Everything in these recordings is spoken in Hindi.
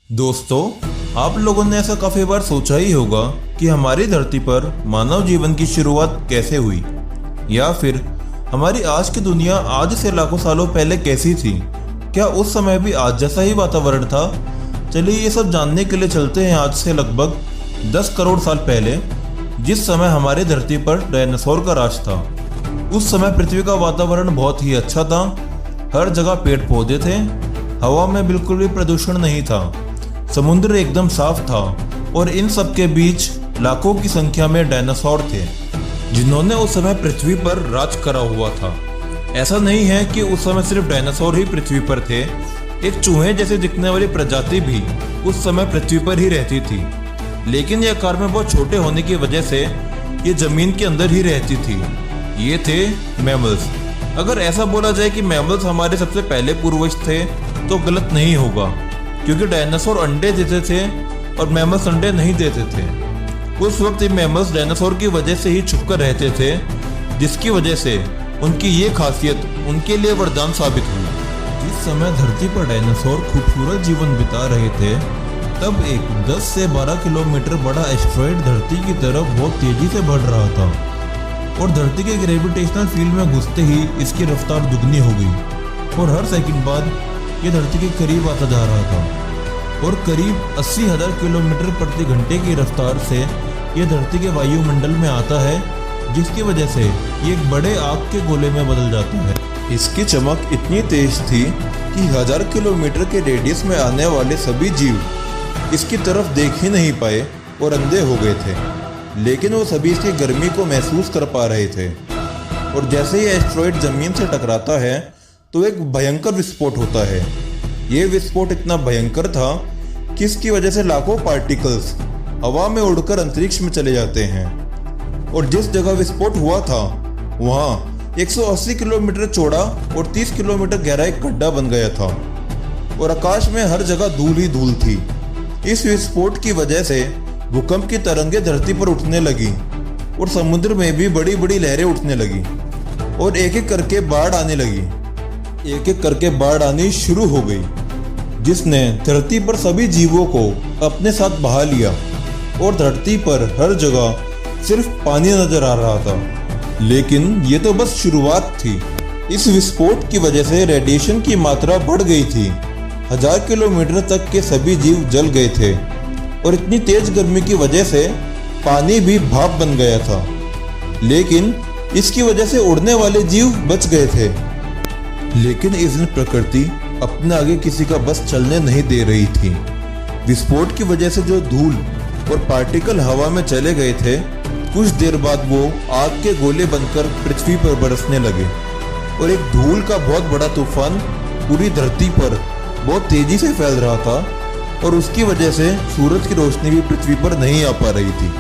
दोस्तों, आप लोगों ने ऐसा काफी बार सोचा ही होगा कि हमारी धरती पर मानव जीवन की शुरुआत कैसे हुई, या फिर हमारी आज की दुनिया आज से लाखों सालों पहले कैसी थी। क्या उस समय भी आज जैसा ही वातावरण था? चलिए ये सब जानने के लिए चलते हैं आज से लगभग 10 करोड़ साल पहले, जिस समय हमारी धरती पर डायनासोर का राज था। उस समय पृथ्वी का वातावरण बहुत ही अच्छा था। हर जगह पेड़ पौधे थे, हवा में बिल्कुल भी प्रदूषण नहीं था, समुद्र एकदम साफ था और इन सब के बीच लाखों की संख्या में डायनासोर थे जिन्होंने उस समय पृथ्वी पर राज करा हुआ था। ऐसा नहीं है कि उस समय सिर्फ डायनासोर ही पृथ्वी पर थे, एक चूहे जैसे दिखने वाली प्रजाति भी उस समय पृथ्वी पर ही रहती थी, लेकिन ये आकार में बहुत छोटे होने की वजह से ये जमीन के अंदर ही रहती थी। ये थे मैमल्स। अगर ऐसा बोला जाए कि मैमल्स हमारे सबसे पहले पूर्वज थे तो गलत नहीं होगा, क्योंकि डायनासोर अंडे देते थे और मैमल्स अंडे नहीं देते थे। उस वक्त ये मैमल्स डायनासोर की वजह से ही छुपकर रहते थे, जिसकी वजह से उनकी ये खासियत उनके लिए वरदान साबित हुई। जिस समय धरती पर डायनासोर खूबसूरत जीवन बिता रहे थे, तब एक 10 से 12 किलोमीटर बड़ा एस्टेरॉयड धरती की तरफ बहुत तेजी से बढ़ रहा था और धरती के ग्रेविटेशनल फील्ड में घुसते ही इसकी रफ्तार दुगनी हो गई और हर सेकंड बाद ये धरती के करीब आता जा रहा था और करीब 80,000 किलोमीटर प्रति घंटे की रफ्तार से ये धरती के वायुमंडल में आता है, जिसकी वजह से ये एक बड़े आग के गोले में बदल जाता है। इसकी चमक इतनी तेज थी कि 1000 किलोमीटर के रेडियस में आने वाले सभी जीव इसकी तरफ देख ही नहीं पाए और अंधे हो गए थे, लेकिन वो सभी इसकी गर्मी को महसूस कर पा रहे थे। और जैसे ही एस्टेरॉयड जमीन से टकराता है तो एक भयंकर विस्फोट होता है। ये विस्फोट इतना भयंकर था कि इसकी वजह से लाखों पार्टिकल्स हवा में उड़कर अंतरिक्ष में चले जाते हैं और जिस जगह विस्फोट हुआ था वहाँ 180 किलोमीटर चौड़ा और 30 किलोमीटर गहरा एक गड्ढा बन गया था और आकाश में हर जगह धूल ही धूल थी। इस विस्फोट की वजह से भूकंप की तरंगें धरती पर उठने लगी और समुद्र में भी बड़ी बड़ी लहरें उठने लगी और एक एक करके बाढ़ आने लगी। एक एक करके बाढ़ आनी शुरू हो गई, जिसने धरती पर सभी जीवों को अपने साथ बहा लिया और धरती पर हर जगह सिर्फ पानी नजर आ रहा था। लेकिन ये तो बस शुरुआत थी। इस विस्फोट की वजह से रेडिएशन की मात्रा बढ़ गई थी। 1000 किलोमीटर तक के सभी जीव जल गए थे और इतनी तेज गर्मी की वजह से पानी भी भाप बन गया था, लेकिन इसकी वजह से उड़ने वाले जीव बच गए थे। लेकिन इस दिन प्रकृति अपने आगे किसी का बस चलने नहीं दे रही थी। विस्फोट की वजह से जो धूल और पार्टिकल हवा में चले गए थे, कुछ देर बाद वो आग के गोले बनकर पृथ्वी पर बरसने लगे और एक धूल का बहुत बड़ा तूफान पूरी धरती पर बहुत तेजी से फैल रहा था और उसकी वजह से सूरज की रोशनी भी पृथ्वी पर नहीं आ पा रही थी।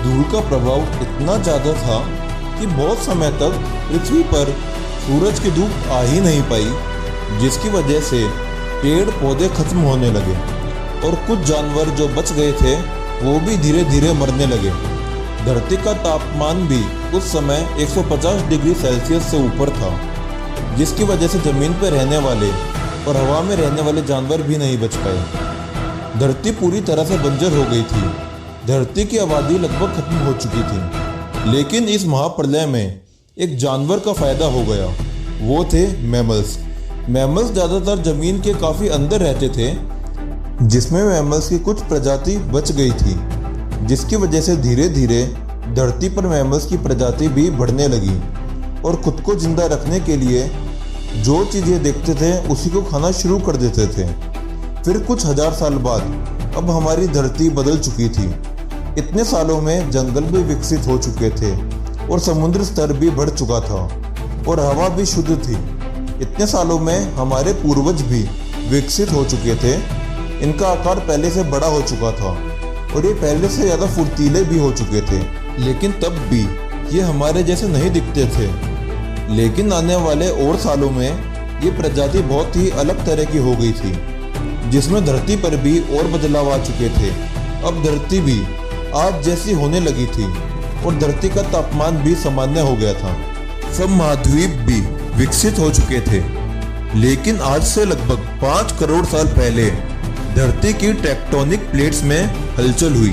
धूल का प्रभाव इतना ज़्यादा था कि बहुत समय तक पृथ्वी पर सूरज की धूप आ ही नहीं पाई, जिसकी वजह से पेड़ पौधे खत्म होने लगे और कुछ जानवर जो बच गए थे वो भी धीरे धीरे मरने लगे। धरती का तापमान भी उस समय 150 डिग्री सेल्सियस से ऊपर था, जिसकी वजह से जमीन पर रहने वाले और हवा में रहने वाले जानवर भी नहीं बच पाए। धरती पूरी तरह से बंजर हो गई थी। धरती की आबादी लगभग खत्म हो चुकी थी, लेकिन इस महाप्रलय में एक जानवर का फायदा हो गया। वो थे मैमल्स। मैमल्स ज़्यादातर जमीन के काफ़ी अंदर रहते थे, जिसमें मैमल्स की कुछ प्रजाति बच गई थी, जिसकी वजह से धीरे धीरे धरती पर मैमल्स की प्रजाति भी बढ़ने लगी और खुद को जिंदा रखने के लिए जो चीज़ें देखते थे उसी को खाना शुरू कर देते थे। फिर कुछ 1000 साल बाद अब हमारी धरती बदल चुकी थी। इतने सालों में जंगल भी विकसित हो चुके थे और समुद्र स्तर भी बढ़ चुका था और हवा भी शुद्ध थी। इतने सालों में हमारे पूर्वज भी विकसित हो चुके थे। इनका आकार पहले से बड़ा हो चुका था और ये पहले से ज़्यादा फुर्तीले भी हो चुके थे, लेकिन तब भी ये हमारे जैसे नहीं दिखते थे। लेकिन आने वाले और सालों में ये प्रजाति बहुत ही अलग तरह की हो गई थी, जिसमें धरती पर भी और बदलाव आ चुके थे। अब धरती भी आज जैसी होने लगी थी और धरती का तापमान भी सामान्य हो गया था। सब महाद्वीप भी विकसित हो चुके थे, लेकिन आज से लगभग 5 करोड़ साल पहले धरती की टेक्टोनिक प्लेट्स में हलचल हुई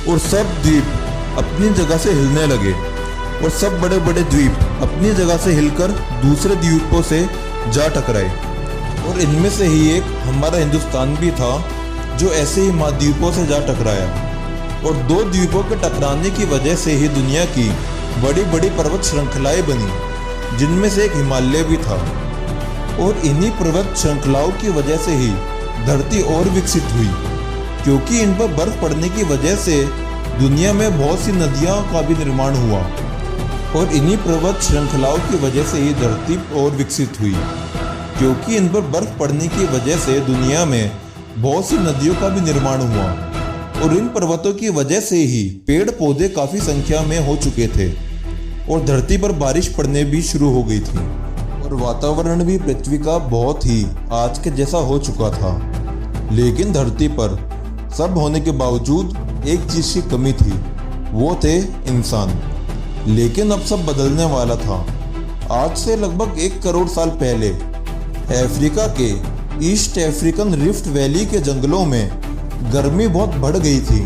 और सब द्वीप अपनी जगह से हिलने लगे और सब बड़े बड़े द्वीप अपनी जगह से हिलकर दूसरे द्वीपों से जा टकराए। और इनमें से ही एक हमारा हिंदुस्तान भी था जो ऐसे ही महाद्वीपों से जा टकराया। और दो द्वीपों के टकराने की वजह से ही दुनिया की बड़ी बड़ी पर्वत श्रृंखलाएं बनी, जिनमें से एक हिमालय भी था। और इन्हीं पर्वत श्रृंखलाओं की वजह से ही धरती और विकसित हुई, क्योंकि इन पर बर्फ पड़ने की वजह से दुनिया में बहुत सी नदियों का भी निर्माण हुआ। और इन्हीं पर्वत श्रृंखलाओं की वजह से ही धरती और विकसित हुई, क्योंकि इन पर बर्फ पड़ने की वजह से दुनिया में बहुत सी नदियों का भी निर्माण हुआ। और इन पर्वतों की वजह से ही पेड़ पौधे काफ़ी संख्या में हो चुके थे और धरती पर बारिश पड़ने भी शुरू हो गई थी। और वातावरण भी पृथ्वी का बहुत ही आज के जैसा हो चुका था। लेकिन धरती पर सब होने के बावजूद एक चीज़ की कमी थी, वो थे इंसान। लेकिन अब सब बदलने वाला था। आज से लगभग 1 करोड़ साल पहले अफ्रीका के ईस्ट अफ्रीकन रिफ्ट वैली के जंगलों में गर्मी बहुत बढ़ गई थी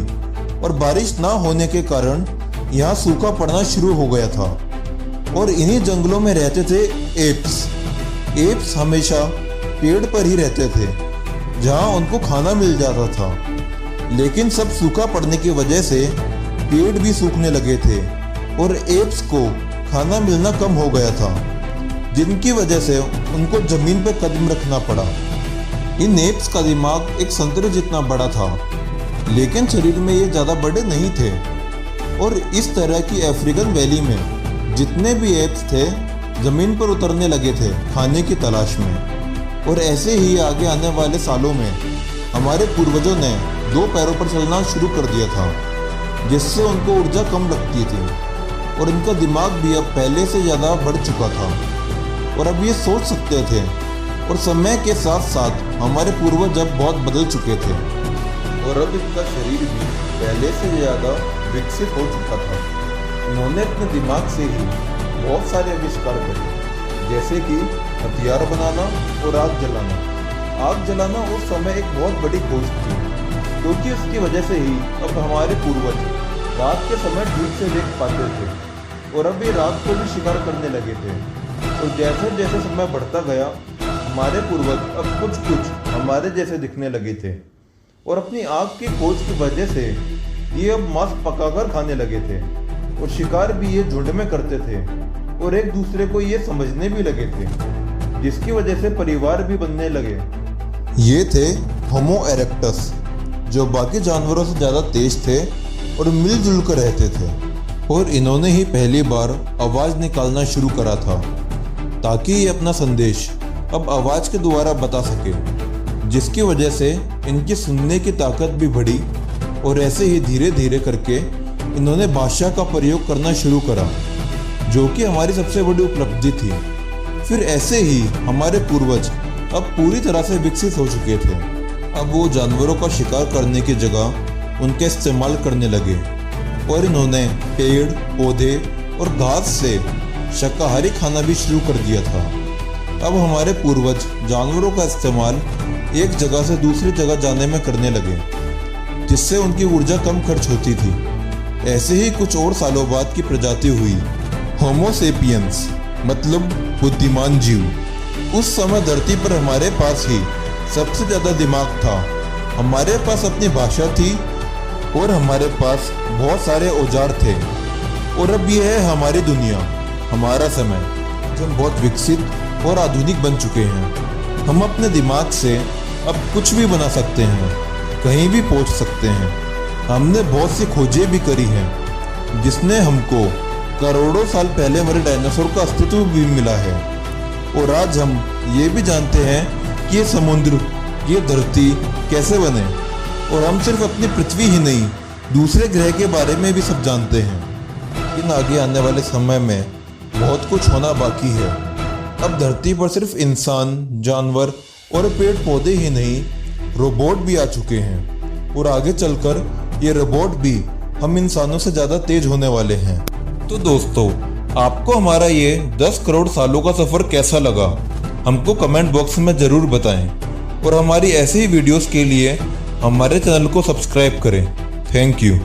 और बारिश ना होने के कारण यहाँ सूखा पड़ना शुरू हो गया था। और इन्हीं जंगलों में रहते थे एप्स हमेशा पेड़ पर ही रहते थे, जहाँ उनको खाना मिल जाता था। लेकिन सब सूखा पड़ने की वजह से पेड़ भी सूखने लगे थे और एप्स को खाना मिलना कम हो गया था, जिनकी वजह से उनको जमीन पर कदम रखना पड़ा। इन एप्स का दिमाग एक संतरे जितना बड़ा था, लेकिन शरीर में ये ज़्यादा बड़े नहीं थे। और इस तरह की अफ्रीकन वैली में जितने भी एप्स थे ज़मीन पर उतरने लगे थे खाने की तलाश में। और ऐसे ही आगे आने वाले सालों में हमारे पूर्वजों ने 2 पैरों पर चलना शुरू कर दिया था, जिससे उनको ऊर्जा कम लगती थी और इनका दिमाग भी अब पहले से ज़्यादा बढ़ चुका था और अब ये सोच सकते थे। और समय के साथ साथ हमारे पूर्वज अब बहुत बदल चुके थे और अब इनका शरीर भी पहले से ज़्यादा विकसित हो चुका था। उन्होंने अपने दिमाग से ही बहुत सारे आविष्कार करे, जैसे कि हथियार बनाना और आग जलाना। आग जलाना उस समय एक बहुत बड़ी खोज थी, क्योंकि उसकी वजह से ही अब हमारे पूर्वज रात के समय ठीक से देख पाते थे और अब ये रात को भी शिकार करने लगे थे। और जैसे जैसे समय बढ़ता गया हमारे पूर्वज अब कुछ हमारे जैसे दिखने लगे थे और अपनी आग की खोज की वजह से ये अब मांस पकाकर खाने लगे थे और शिकार भी ये झुंड में करते थे और एक दूसरे को ये समझने भी लगे थे, जिसकी वजह से परिवार भी बनने लगे। ये थे होमो इरेक्टस, जो बाकी जानवरों से ज़्यादा तेज थे और मिलजुल कर रहते थे। और इन्होंने ही पहली बार आवाज़ निकालना शुरू करा था, ताकि ये अपना संदेश अब आवाज़ के द्वारा बता सके, जिसकी वजह से इनकी सुनने की ताकत भी बढ़ी। और ऐसे ही धीरे धीरे करके इन्होंने भाषा का प्रयोग करना शुरू करा, जो कि हमारी सबसे बड़ी उपलब्धि थी। फिर ऐसे ही हमारे पूर्वज अब पूरी तरह से विकसित हो चुके थे। अब वो जानवरों का शिकार करने की जगह उनका इस्तेमाल करने लगे और इन्होंने पेड़ पौधे और घास से शाकाहारी खाना भी शुरू कर दिया था। अब हमारे पूर्वज जानवरों का इस्तेमाल एक जगह से दूसरी जगह जाने में करने लगे, जिससे उनकी ऊर्जा कम खर्च होती थी। ऐसे ही कुछ और सालों बाद की प्रजाति हुई होमो सेपियंस, मतलब बुद्धिमान जीव। उस समय धरती पर हमारे पास ही सबसे ज़्यादा दिमाग था, हमारे पास अपनी भाषा थी और हमारे पास बहुत सारे औजार थे। और अब यह है हमारी दुनिया, हमारा समय, जो बहुत विकसित और आधुनिक बन चुके हैं। हम अपने दिमाग से अब कुछ भी बना सकते हैं, कहीं भी पहुंच सकते हैं। हमने बहुत सी खोजें भी करी हैं, जिसने हमको करोड़ों साल पहले हमारे डायनासोर का अस्तित्व भी मिला है। और आज हम ये भी जानते हैं कि ये समुद्र, ये धरती कैसे बने। और हम सिर्फ अपनी पृथ्वी ही नहीं, दूसरे ग्रह के बारे में भी सब जानते हैं। लेकिन आगे आने वाले समय में बहुत कुछ होना बाकी है। अब धरती पर सिर्फ इंसान, जानवर और पेड़ पौधे ही नहीं, रोबोट भी आ चुके हैं और आगे चलकर ये रोबोट भी हम इंसानों से ज़्यादा तेज होने वाले हैं। तो दोस्तों, आपको हमारा ये 10 करोड़ सालों का सफ़र कैसा लगा, हमको कमेंट बॉक्स में ज़रूर बताएं। और हमारी ऐसे ही वीडियोस के लिए हमारे चैनल को सब्सक्राइब करें। Thank you.